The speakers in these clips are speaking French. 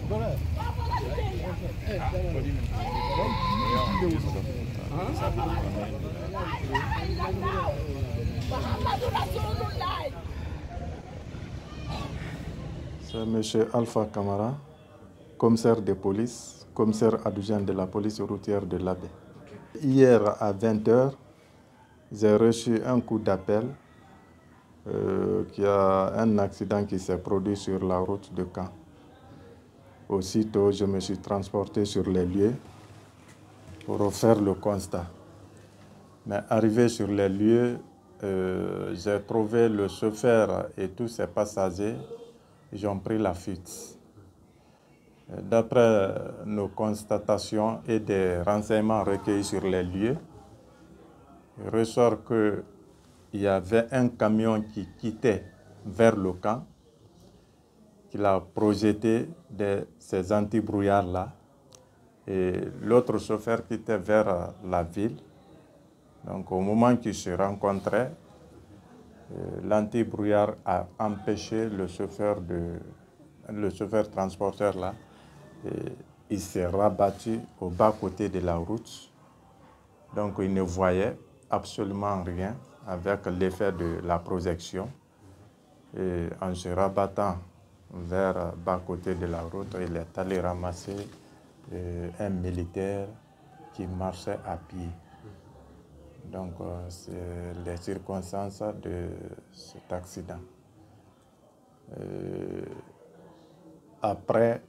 C'est M. Alpha Kamara, commissaire de police, commissaire adjoint de la police routière de l'Abbé. Hier à 20h, j'ai reçu un coup d'appel qu'il y a un accident qui s'est produit sur la route de Caen. Aussitôt, je me suis transporté sur les lieux pour faire le constat. Mais arrivé sur les lieux, j'ai trouvé le chauffeur et tous ses passagers, ils ont pris la fuite. D'après nos constatations et des renseignements recueillis sur les lieux, il ressort qu'il y avait un camion qui quittait vers le camp, qu'il a projeté ces anti-brouillards-là, et l'autre chauffeur quittait vers la ville. Donc au moment qu'ils se rencontraient, l'anti-brouillard a empêché le chauffeur transporteur là. Il s'est rabattu au bas-côté de la route. Donc il ne voyait absolument rien avec l'effet de la projection. Et en se rabattant vers le bas-côté de la route, il est allé ramasser un militaire qui marchait à pied. Donc, c'est les circonstances de cet accident. Après,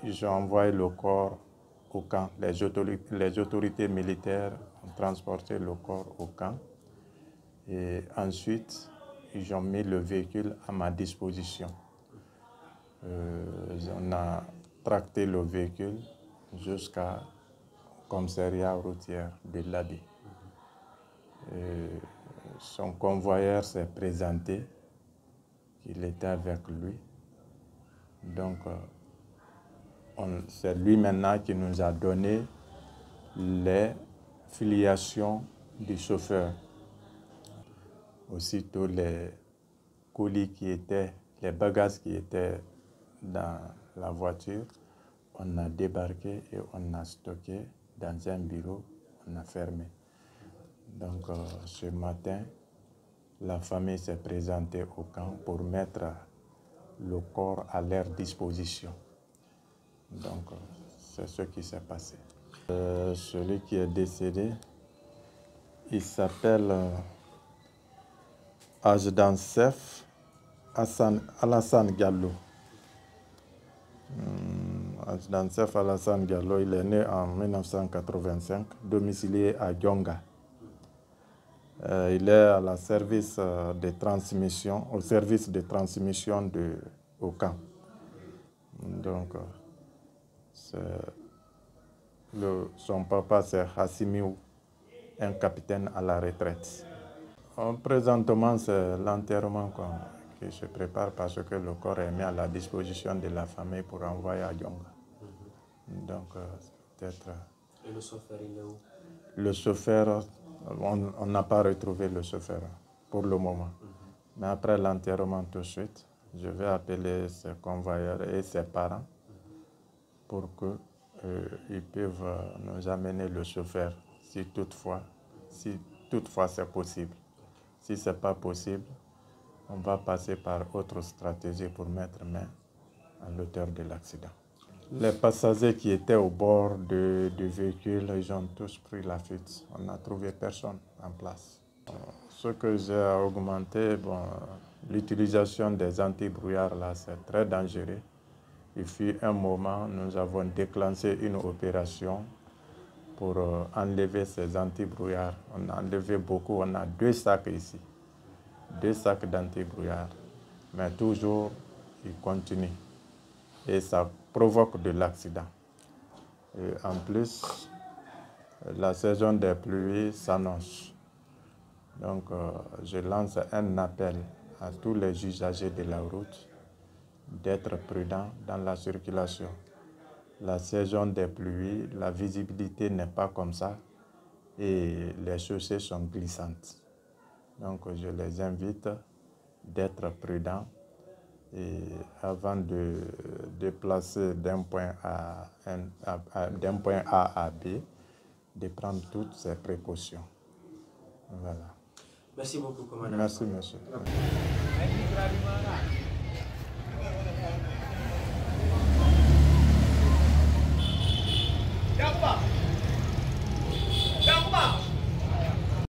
j'ai envoyé le corps au camp. Les autorités militaires ont transporté le corps au camp. Et ensuite, ils ont mis le véhicule à ma disposition. On a tracté le véhicule jusqu'à commissariat routier de l'Abbé. Son convoyeur s'est présenté, il était avec lui. Donc, c'est lui maintenant qui nous a donné les filiations du chauffeur. Aussitôt, les colis les bagages qui étaient dans la voiture, on a débarqué et on a stocké dans un bureau, on a fermé. Donc, ce matin, la famille s'est présentée au camp pour mettre le corps à leur disposition. Donc, c'est ce qui s'est passé. Celui qui est décédé, il s'appelle Ajdansef Alassane Diallo. Ajdansef Alassane Diallo, il est né en 1985, domicilié à Dionga. Il est à la service de transmission, au service de transmission au camp. Donc, son papa, c'est Hassimiou, un capitaine à la retraite. Présentement, c'est l'enterrement qui se prépare parce que le corps est mis à la disposition de la famille pour envoyer à Dionga. Donc, peut-être... Et le chauffeur, il est où? Le chauffeur, on n'a pas retrouvé le chauffeur pour le moment. Mais après l'enterrement tout de suite, je vais appeler ses convoyeurs et ses parents pour qu'ils peuvent nous amener le chauffeur si toutefois c'est possible. Si ce n'est pas possible, on va passer par autre stratégie pour mettre main à l'auteur de l'accident. Les passagers qui étaient au bord du véhicule, ils ont tous pris la fuite. On n'a trouvé personne en place. Ce que j'ai augmenté, l'utilisation des anti-brouillards, là, c'est très dangereux. Il fut un moment, nous avons déclenché une opération pour enlever ces anti-brouillards. On a enlevé beaucoup, on a 2 sacs ici. 2 sacs d'anti-brouillards. Mais toujours, ils continuent. Et ça provoque de l'accident. En plus, la saison des pluies s'annonce. Donc, je lance un appel à tous les usagers de la route d'être prudents dans la circulation. La saison des pluies, la visibilité n'est pas comme ça et les chaussées sont glissantes. Donc, je les invite d'être prudents et avant de déplacer d'un point A à B, de prendre toutes ces précautions. Voilà. Merci beaucoup, commandant. Merci, monsieur.